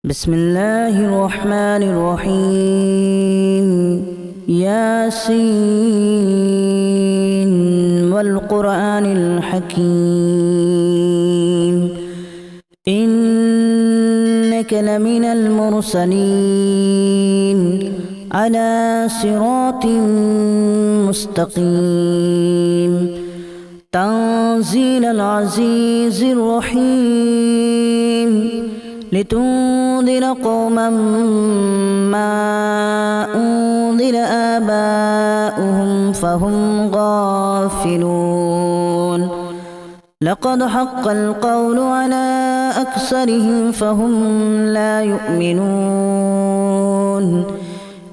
بسم الله الرحمن الرحيم ياسين والقرآن الحكيم إنك لمن المرسلين على صراط مستقيم تنزيل العزيز الرحيم لتنذر قوما ما أنذر آباؤهم فهم غافلون لقد حق القول على أكثرهم فهم لا يؤمنون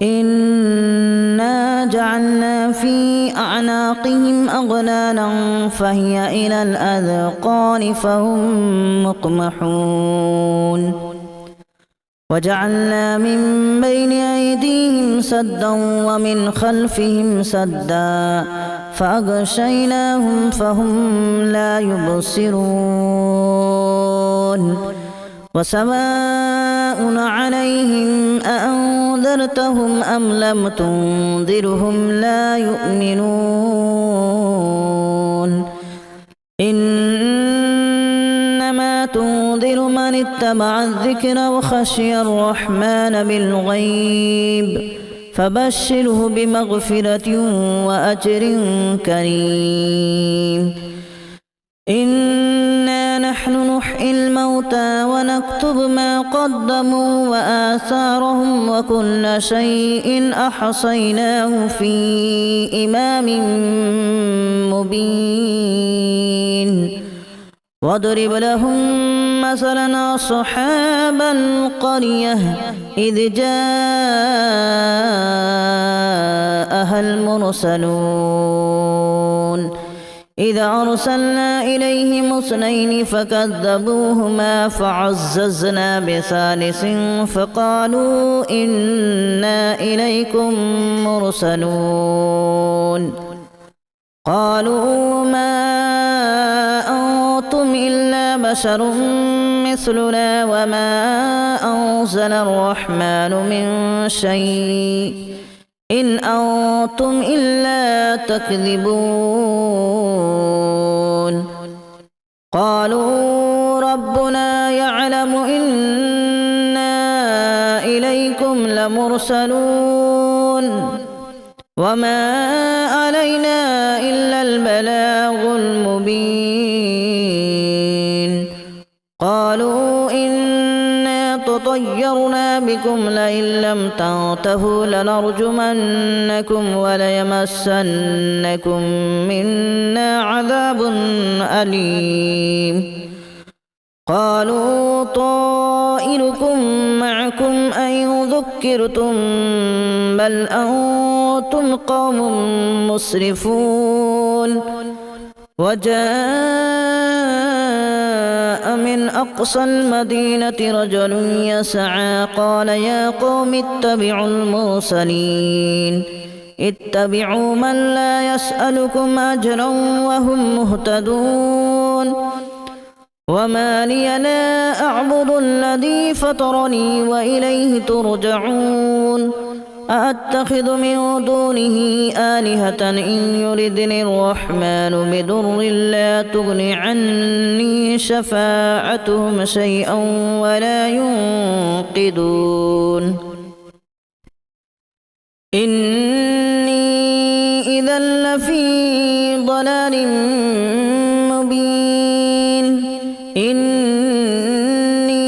إنا جعلنا في أعناقهم أغلالا فهي إلى الأذقان فهم مقمحون وجعلنا من بين أيديهم سدا ومن خلفهم سدا فأغشيناهم فهم لا يبصرون وسواء عليهم أأنذرتهم أم لم تنذرهم لا يؤمنون إنما تنذر من اتبع الذكر وخشي الرحمن بالغيب فبشره بمغفرة وأجر كريم إنا نحن نحيي الموتى ونكتب ما قدموا وآثارهم وكل شيء أحصيناه في إمام مبين واضرب لهم مثلا أصحاب القرية إذ جاءها المرسلون إذا أرسلنا إليهم اثنين فكذبوهما فعززنا بثالث فقالوا إنا إليكم مرسلون قالوا ما أنتم إلا بشر مثلنا وما أنزل الرحمن من شيء إن أنتم إلا تكذبون قالوا ربنا يعلم إنا إليكم لمرسلون وما علينا إلا البلاغ المبين قالوا إنا تطيرنا بكم لئن لم تنتهوا لنرجمنكم وليمسنكم منا عذاب أليم قالوا طائركم معكم أن ذكرتم بل أنتم قوم مسرفون وجاء من أقصى المدينة رجل يسعى قال يا قوم اتبعوا المرسلين اتبعوا من لا يسألكم أجرا وهم مهتدون وما لي لا أعبد الذي فطرني وإليه ترجعون أأتخذ من دونه آلهة إن يردني الرحمن بضر لا تغن عني شفاعتهم شيئا ولا ينقذون إني إذا لفي ضلال مبين إني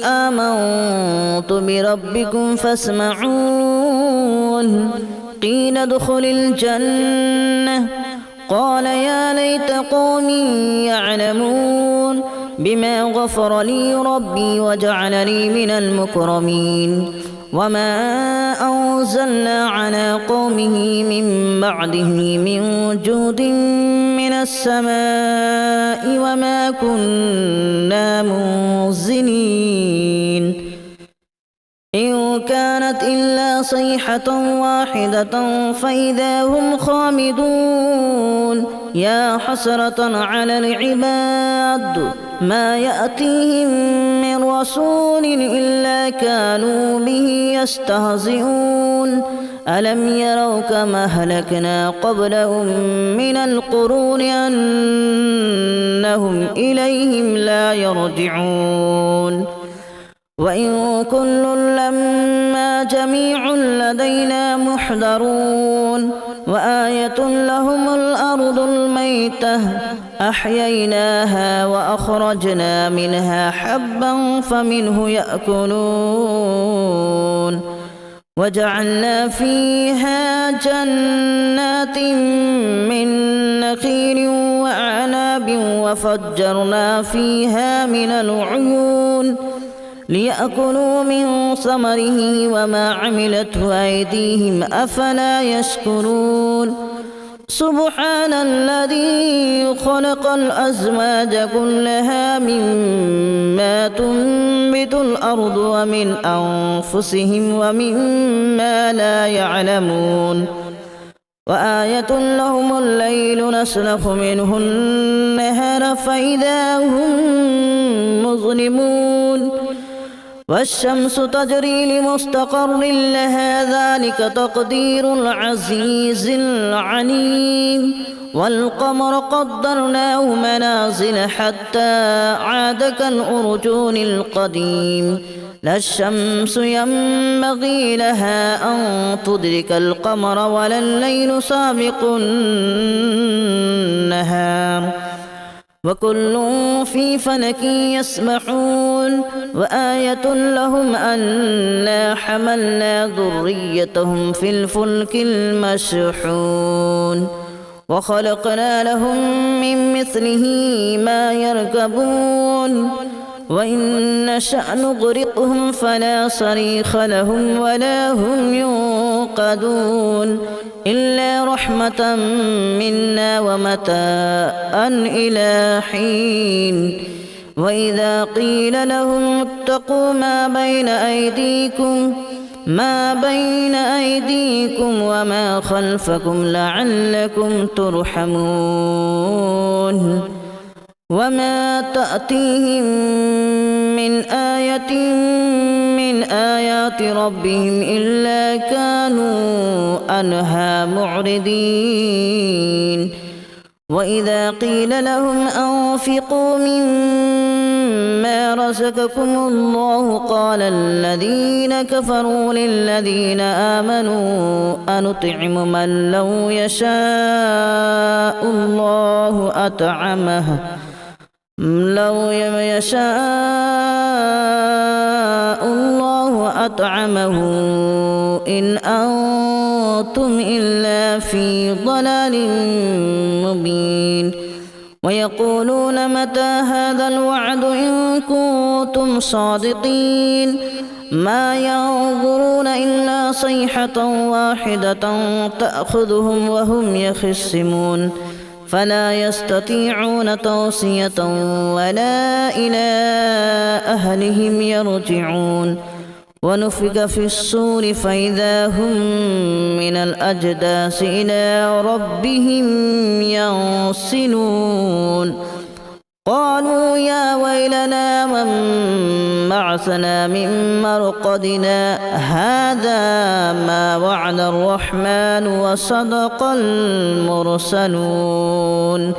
آمنت بربكم فاسمعون قيل ادخل الجنة قال يا ليت قومي يعلمون بما غفر لي ربي وجعلني من المكرمين وما أنزلنا على قومه من بعده من جود من السماء وما كنا منزلين إن كانت إلا صيحة واحدة فإذا هم خامدون يا حسرة على العباد ما يأتيهم من رسول إلا كانوا به يستهزئون ألم يروا كما أهلكنا قبلهم من القرون أنهم إليهم لا يرجعون وإن كل لما جميع لدينا محضرون وآية لهم الأرض الميتة أحييناها وأخرجنا منها حبا فمنه يأكلون وجعلنا فيها جنات من نخيل وأعناب وفجرنا فيها من العيون ليأكلوا من ثمره وما عملته أيديهم أفلا يشكرون سبحان الذي خلق الأزواج كلها مما تنبت الأرض ومن أنفسهم ومما لا يعلمون وآية لهم الليل نسلخ منه النهار فإذا هم مظلمون والشمس تجري لمستقر لها ذلك تقدير العزيز العليم والقمر قدرناه منازل حتى عاد كالأرجون القديم لا الشمس ينبغي لها أن تدرك القمر ولا الليل سابق النهار وكل في فلك يسبحون وآية لهم أنا حملنا ذريتهم في الفلك المشحون وخلقنا لهم من مثله ما يركبون وإن نشأ نغرقهم فلا صريخ لهم ولا هم ينقذون إلا رحمة منا ومتاعا إلى حين وإذا قيل لهم اتقوا ما بين أيديكم وما خلفكم لعلكم ترحمون وما تأتيهم من آية من آيات ربهم إلا كانوا عنها معرضين وإذا قيل لهم أنفقوا مما رزقكم الله قال الذين كفروا للذين آمنوا أنطعم من لو يشاء الله أطعمه إن أنتم إلا في ضلال مبين ويقولون متى هذا الوعد إن كنتم صادقين ما ينظرون إلا صيحة واحدة تأخذهم وهم يخصمون فلا يستطيعون توصية ولا إلى أهلهم يرجعون ونفخ في الصور فإذا هم من الأجداث إلى ربهم ينسلون قالوا يا ويلنا من بعثنا من مرقدنا هذا ما وعد الرحمن وصدق المرسلون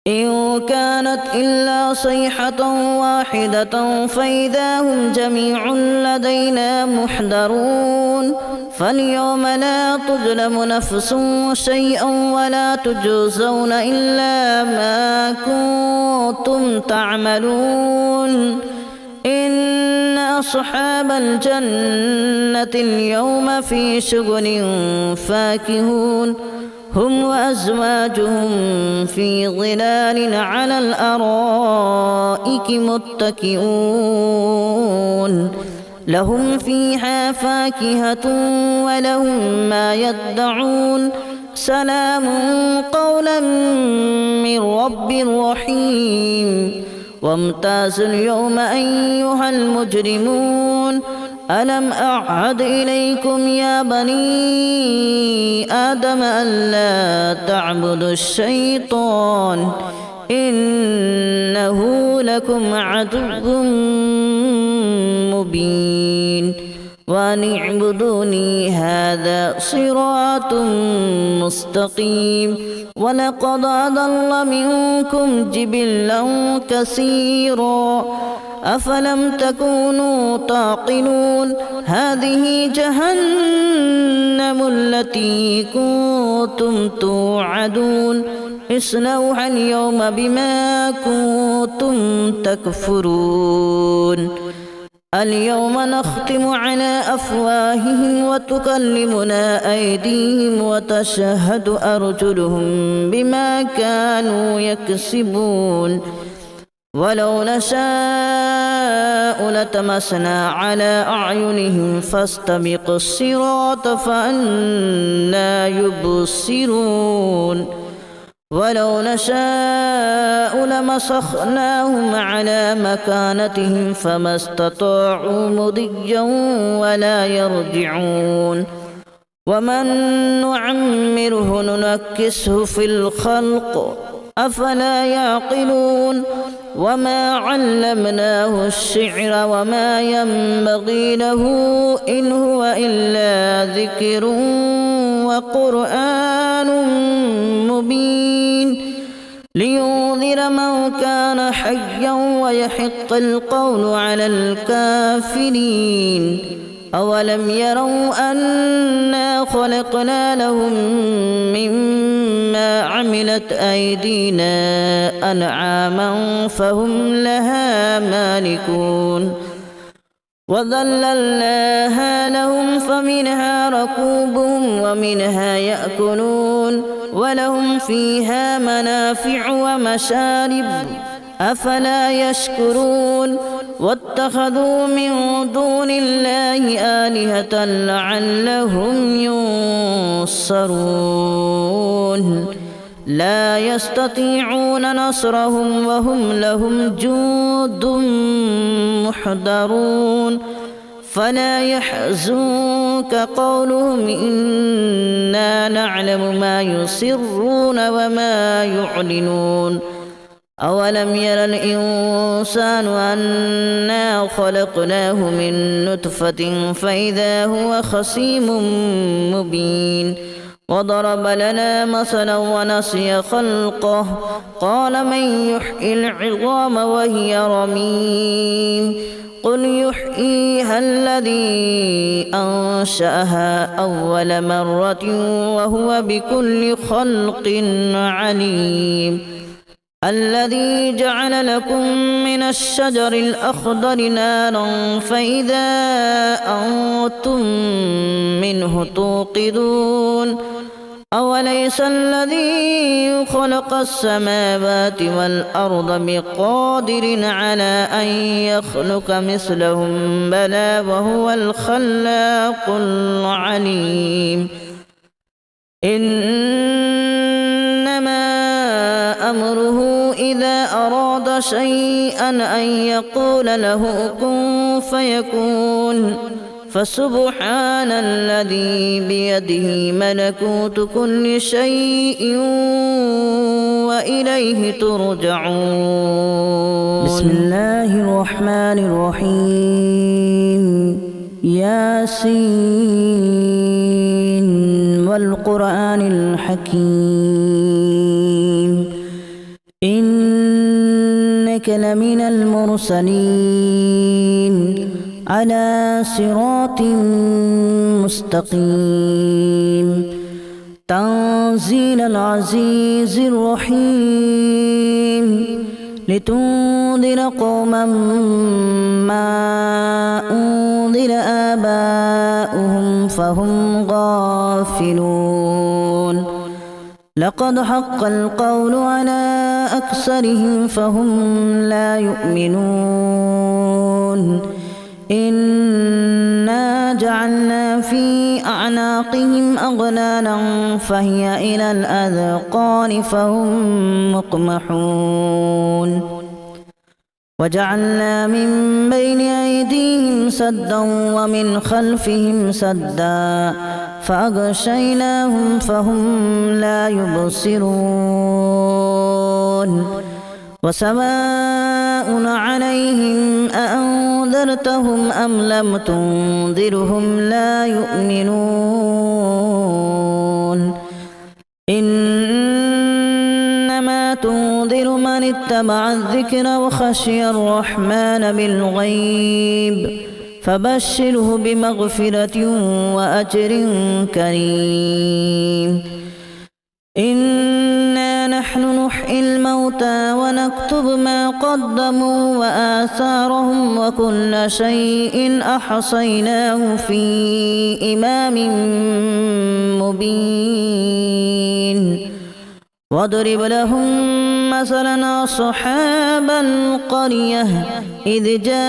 إن كانت إلا صيحة واحدة فإذا هم جميع لدينا محضرون فاليوم لا تظلم نفس شيئا ولا تجزون إلا ما كنتم تعملون إن أصحاب الجنة اليوم في شغل فاكهون هم وأزواجهم في ظلال على الأرائك متكئون لهم فيها فاكهة ولهم ما يدعون سلام قولا من رب رحيم وامتازوا اليوم أيها المجرمون ألم أعهد إليكم يا بني آدم ألا تعبدوا الشيطان إنه لكم عدو مبين وأن اعبدوني هذا صراط مستقيم ولقد أضل منكم جبلا كثيرا أفلم تكونوا تعقلون هذه جهنم التي كنتم توعدون اصلوها اليوم بما كنتم تكفرون اليوم نختم على أفواههم وتكلمنا أيديهم وتشهد أرجلهم بما كانوا يكسبون ولو نشاء لتمسنا على أعينهم فاستبقوا الصراط فأنى يبصرون ولو نشاء لمسخناهم على مكانتهم فما استطاعوا مضيا ولا يرجعون ومن نعمره ننكسه في الخلق أفلا يعقلون وما علمناه الشعر وما ينبغي له إن هو إلا ذكر وقرآن مبين لينذر من كان حيا ويحق القول على الكافرين أولم يروا أنا خلقنا لهم مما عملت أيدينا أنعاما فهم لها مالكون وذللناها لهم فمنها ركوبهم ومنها يأكلون ولهم فيها منافع ومشارب أفلا يشكرون واتخذوا من دون الله آلهة لعلهم ينصرون لا يستطيعون نصرهم وهم لهم جند محضرون فلا يحزنك قولهم إنا نعلم ما يسرون وما يعلنون أولم ير الإنسان أنا خلقناه من نطفة فإذا هو خصيم مبين وضرب لنا مثلا ونسي خلقه قال من يحيي العظام وهي رميم قل يحييها الذي أنشأها أول مرة وهو بكل خلق عليم الذي جعل لكم من الشجر الأخضر نارا فإذا أنتم منه توقدون أوليس الذي خلق السماوات والأرض بقادر على أن يخلق مثلهم بلى وهو الخلاق العليم إنما أمره إذا أراد شيئا أن يقول له كن فيكون فسبحان الذي بيده ملكوت كل شيء وإليه ترجعون بسم الله الرحمن الرحيم ياسين والقرآن الحكيم إنك لمن المرسلين على صراط مستقيم تنزيل العزيز الرحيم لتنذر قوما ما أنذر آباؤهم فهم غافلون لقد حق القول على أكثرهم فهم لا يؤمنون إنا جعلنا في أعناقهم أغلالا فهي إلى الأذقان فهم مقمحون وجعلنا من بين أيديهم سدا ومن خلفهم سدا فأغشيناهم فهم لا يبصرون وسواء عليهم أأنذرتهم أم لم تنذرهم لا يؤمنون إنما تنذر من اتبع الذكر وخشي الرحمن بالغيب فبشره بمغفرة وأجر كريم إنا نحن نحيي الموتى ونكتب ما قدموا وآثارهم وكل شيء أحصيناه في إمام مبين واضرب لهم مثلا أصحاب القرية إذ جاءها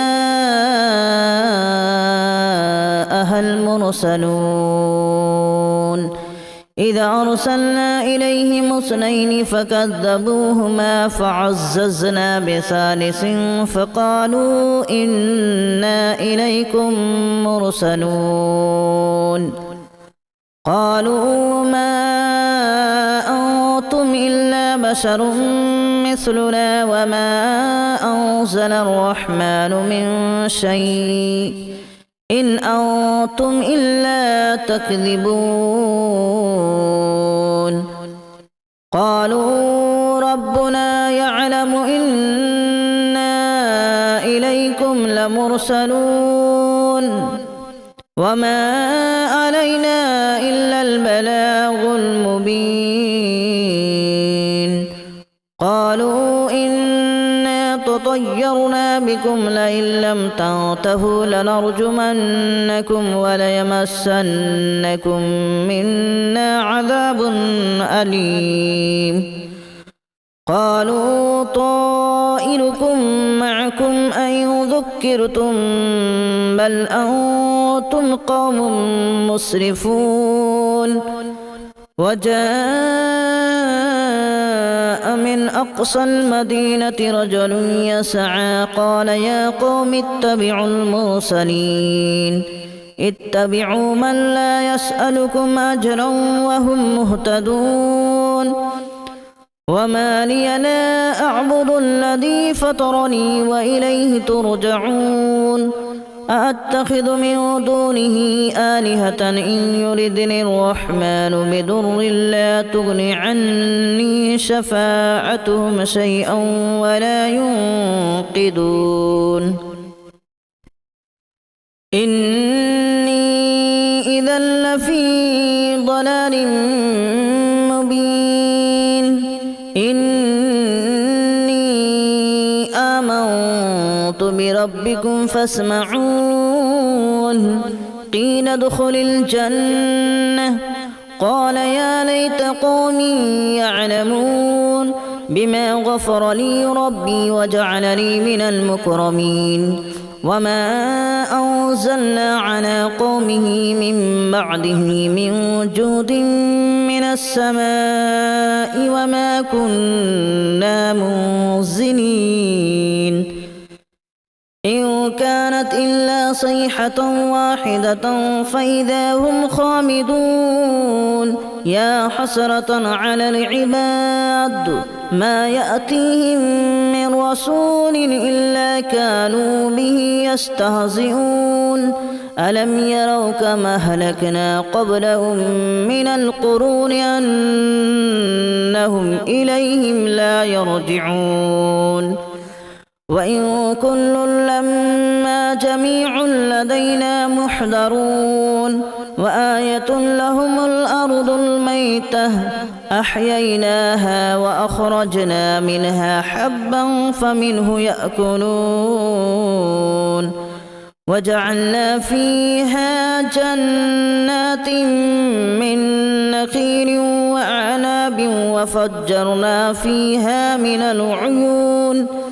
المرسلون إذا أرسلنا إليهم اثنين فكذبوهما فعززنا بثالث فقالوا إنا إليكم مرسلون قالوا ما أنتم إلا بشر مثلنا وما أنزل الرحمن من شيء إن أنتم إلا تكذبون قالوا ربنا يعلم إنا إليكم لمرسلون وما علينا إلا البلاغ المبين قالوا إنا تطيرنا بكم لئن لم تنتهوا لنرجمنكم وليمسنكم منا عذاب أليم قالوا طائركم معكم أن ذكرتم بل أنتم قوم مسرفون وجاء من أقصى المدينة رجل يسعى قال يا قوم اتبعوا المرسلين اتبعوا من لا يسألكم أجرا وهم مهتدون وما لي لا أعبد الذي فطرني وإليه ترجعون أأتخذ من دونه آلهة إن يردني الرحمن بضر لا تغن عني شفاعتهم شيئا ولا ينقذون إني إذا لفي ضلال مبين إني آمنت بربكم فاسمعون قيل ادخل الجنة قال يا ليت قومي يعلمون بما غفر لي ربي وجعلني من المكرمين وما أنزلنا على قومه من بعده من جود من السماء وما كنا منزلين إن كانت إلا صيحة واحدة فإذا هم خامدون يا حسرة على العباد ما يأتيهم من رسول إلا كانوا به يستهزئون ألم يروا كما أهلكنا قبلهم من القرون أنهم إليهم لا يرجعون وإن كل لما جميع لدينا محضرون وآية لهم الأرض الميتة أحييناها وأخرجنا منها حبا فمنه يأكلون وجعلنا فيها جنات من نخيل وأعناب وفجرنا فيها من العيون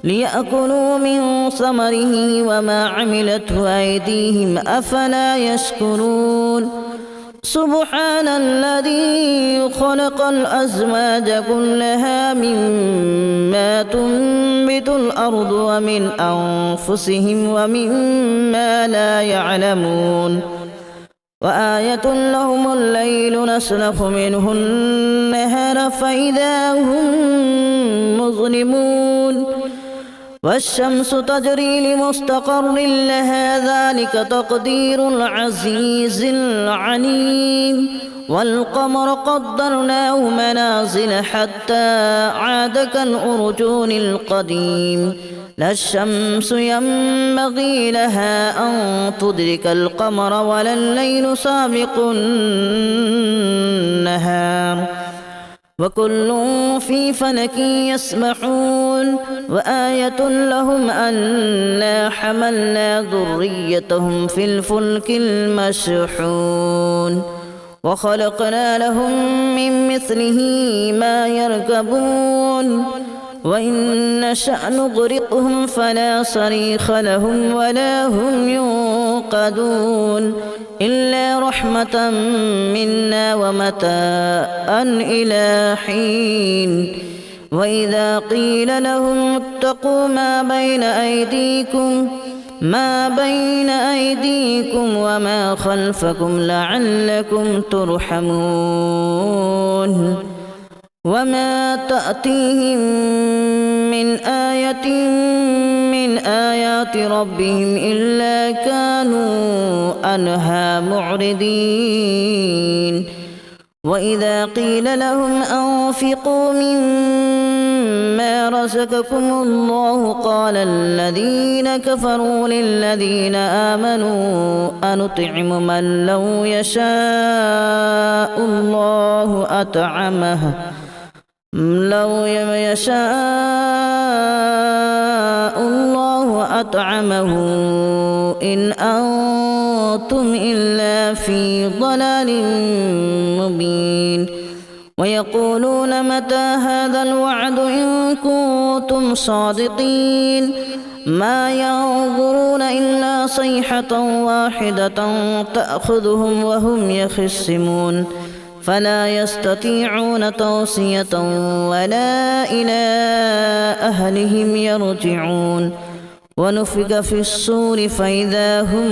ليأكلوا من ثمره وما عملته أيديهم أفلا يشكرون سبحان الذي خلق الأزواج كلها مما تنبت الأرض ومن أنفسهم ومما لا يعلمون وآية لهم الليل نسلخ منه النهار فإذا هم مظلمون والشمس تجري لمستقر لها ذلك تقدير العزيز العليم والقمر قدرناه منازل حتى عاد كالأرجون القديم لا الشمس ينبغي لها أن تدرك القمر ولا الليل سابق النهار وكل في فلك يسبحون وآية لهم أنا حملنا ذريتهم في الفلك المشحون وخلقنا لهم من مثله ما يركبون وإن نشأ نغرقهم فلا صريخ لهم ولا هم ينقذون إلا رحمة منا ومتاعا إلى حين وإذا قيل لهم اتقوا ما بين أيديكم وما خلفكم لعلكم ترحمون وما تأتيهم من آية من آيات ربهم إلا كانوا عنها معرضين وإذا قيل لهم أنفقوا مما رزقكم الله قال الذين كفروا للذين آمنوا أنطعم من لو يشاء الله أطعمه إن أنتم إلا في ضلال مبين ويقولون متى هذا الوعد إن كنتم صادقين ما ينظرون إلا صيحة واحدة تأخذهم وهم يخصمون فلا يستطيعون توصية ولا إلى أهلهم يرجعون ونفخ في الصور فإذا هم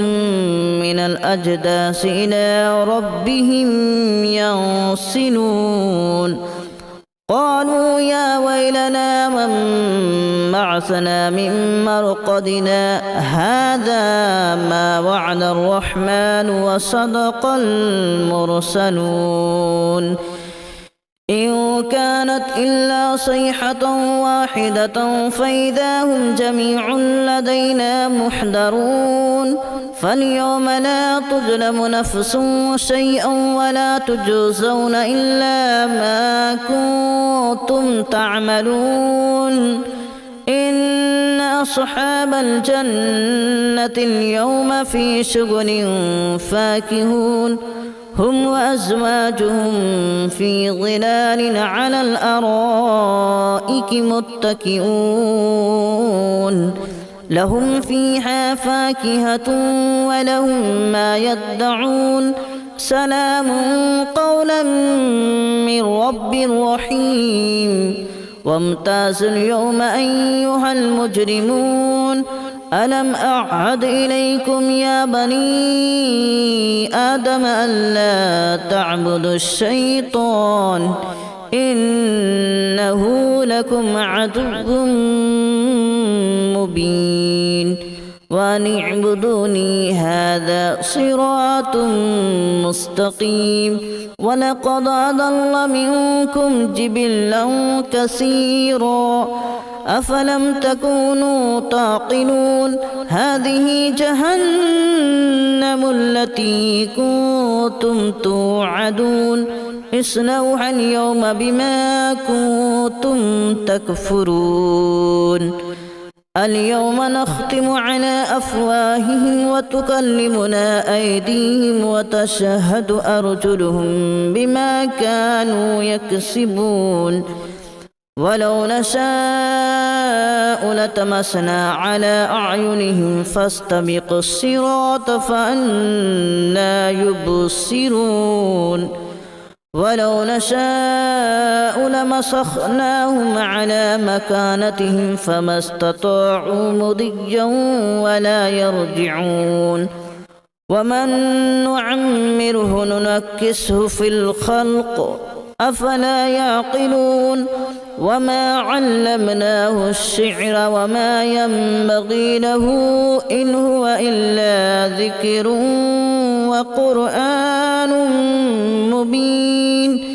من الأجداث إلى ربهم ينسلون قالوا يا ويلنا من بعثنا من مرقدنا هذا ما وعد الرحمن وصدق المرسلون إن كانت إلا صيحة واحدة فإذا هم جميع لدينا محضرون فاليوم لا تظلم نفس شيئا ولا تجزون إلا ما كنتم تعملون إن أصحاب الجنة اليوم في شغل فاكهون هم وأزواجهم في ظلال على الأرائك متكئون لهم فيها فاكهة ولهم ما يدعون سلام قولا من رب رحيم وامتازوا اليوم أيها المجرمون ألم أعهد إليكم يا بني آدم ألا تعبدوا الشيطان إنه لكم عدو مبين وأن اعبدوني هذا صراط مستقيم ولقد أضل منكم جبلا كثيرا أفلم تكونوا تعقلون هذه جهنم التي كنتم توعدون اصلوها اليوم بما كنتم تكفرون اليوم نختم على أفواههم وتكلمنا أيديهم وتشهد أرجلهم بما كانوا يكسبون ولو نشاء لطمسنا على أعينهم فاستبقوا الصراط فأنى يبصرون ولو نشاء لمسخناهم على مكانتهم فما استطاعوا مضيا ولا يرجعون ومن نعمره ننكسه في الخلق أفلا يعقلون وما علمناه الشعر وما ينبغي له إن هو إلا ذكر وقرآن مبين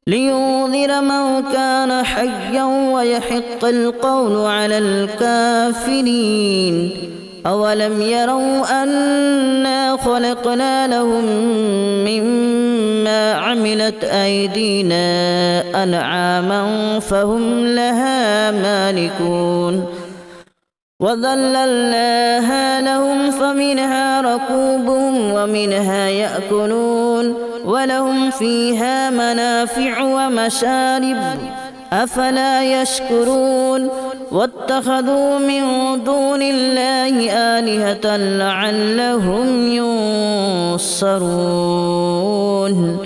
لينذر من كان حيا ويحق القول على الكافرين أولم يروا أنا خلقنا لهم مما عملت أيدينا أنعاما فهم لها مالكون وذللناها لهم فمنها ركوبهم ومنها يأكلون ولهم فيها منافع ومشارب أفلا يشكرون واتخذوا من دون الله آلهة لعلهم ينصرون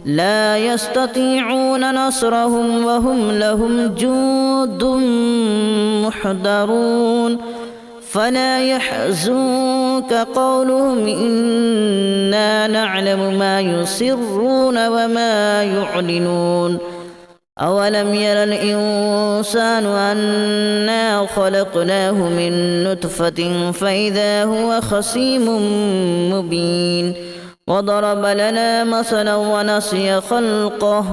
لا يستطيعون نصرهم وهم لهم جند محضرون فلا يحزنك قولهم إنا نعلم ما يسرون وما يعلنون أولم ير الإنسان أنا خلقناه من نطفة فإذا هو خصيم مبين وضرب لنا مثلا ونسي خلقه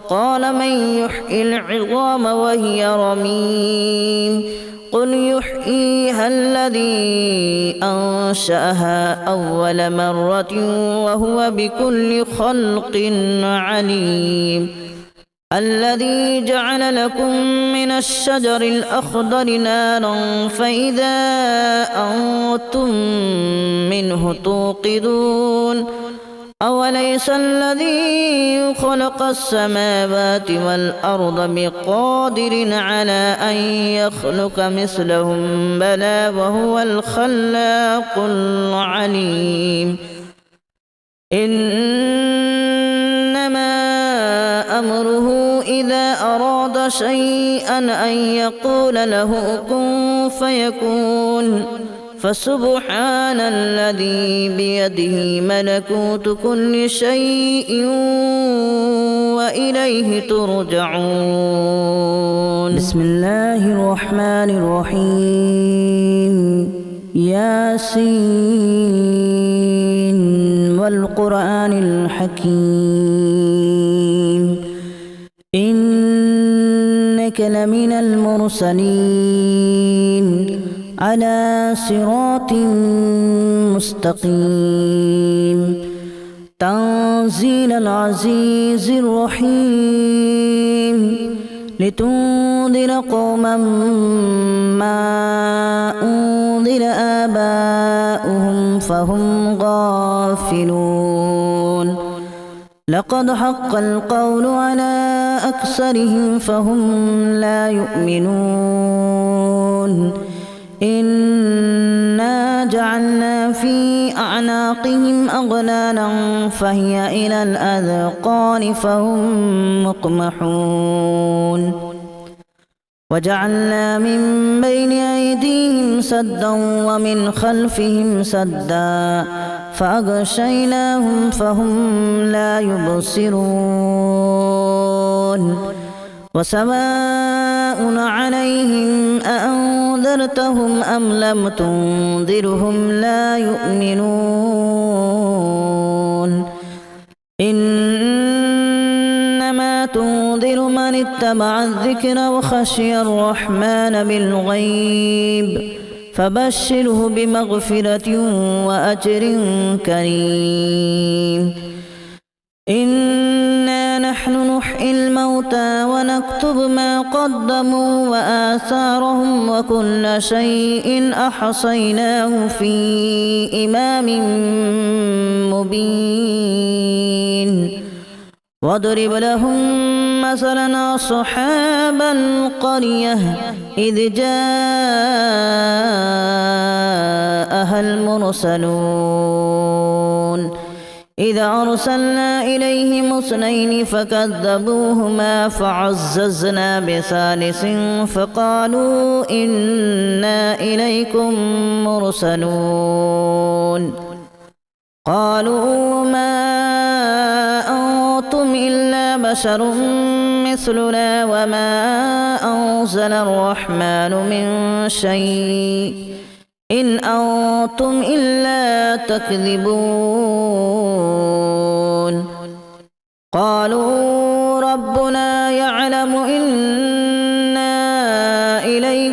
قال من يحيي العظام وهي رميم قل يحييها الذي أنشأها أول مرة وهو بكل خلق عليم الذي جعل لكم من الشجر الأخضر نارا فإذا أنتم منه توقدون أوليس الذي خلق السماوات والأرض بقادر على أن يخلق مثلهم بلى وهو الخلاق العليم إنما أمره إذا أراد شيئا أن يقول له كن فيكون فسبحان الذي بيده ملكوت كل شيء وإليه ترجعون بسم الله الرحمن الرحيم ياسين والقرآن الحكيم إنك لمن المرسلين على صراط مستقيم تنزيل العزيز الرحيم لتنذر قوما ما أنذر آباؤهم فهم غافلون لقد حق القول على أكثرهم فهم لا يؤمنون إنا جعلنا في أعناقهم أغلالا فهي إلى الأذقان فهم مقمحون وجعلنا من بين أيديهم سدا ومن خلفهم سدا فأغشيناهم فهم لا يبصرون وسواء عليهم أأنذرتهم أم لم تنذرهم لا يؤمنون إنما تنذر من اتبع الذكر وخشي الرحمن بالغيب فبشره بمغفرة وأجر كريم إنا نحن نحيي الموتى ونكتب ما قدموا وآثارهم وكل شيء أحصيناه في إمام مبين واضرب لهم مثلا أصحاب القرية إذ جاءها المرسلون إذا أرسلنا إليهم اثنين فكذبوهما فعززنا بثالث فقالوا إنا إليكم مرسلون قالوا ما أنتم إلا بشر مثلنا وما أنزل الرحمن من شيء إن أنتم إلا تكذبون قالوا ربنا يعلم إنا إليكم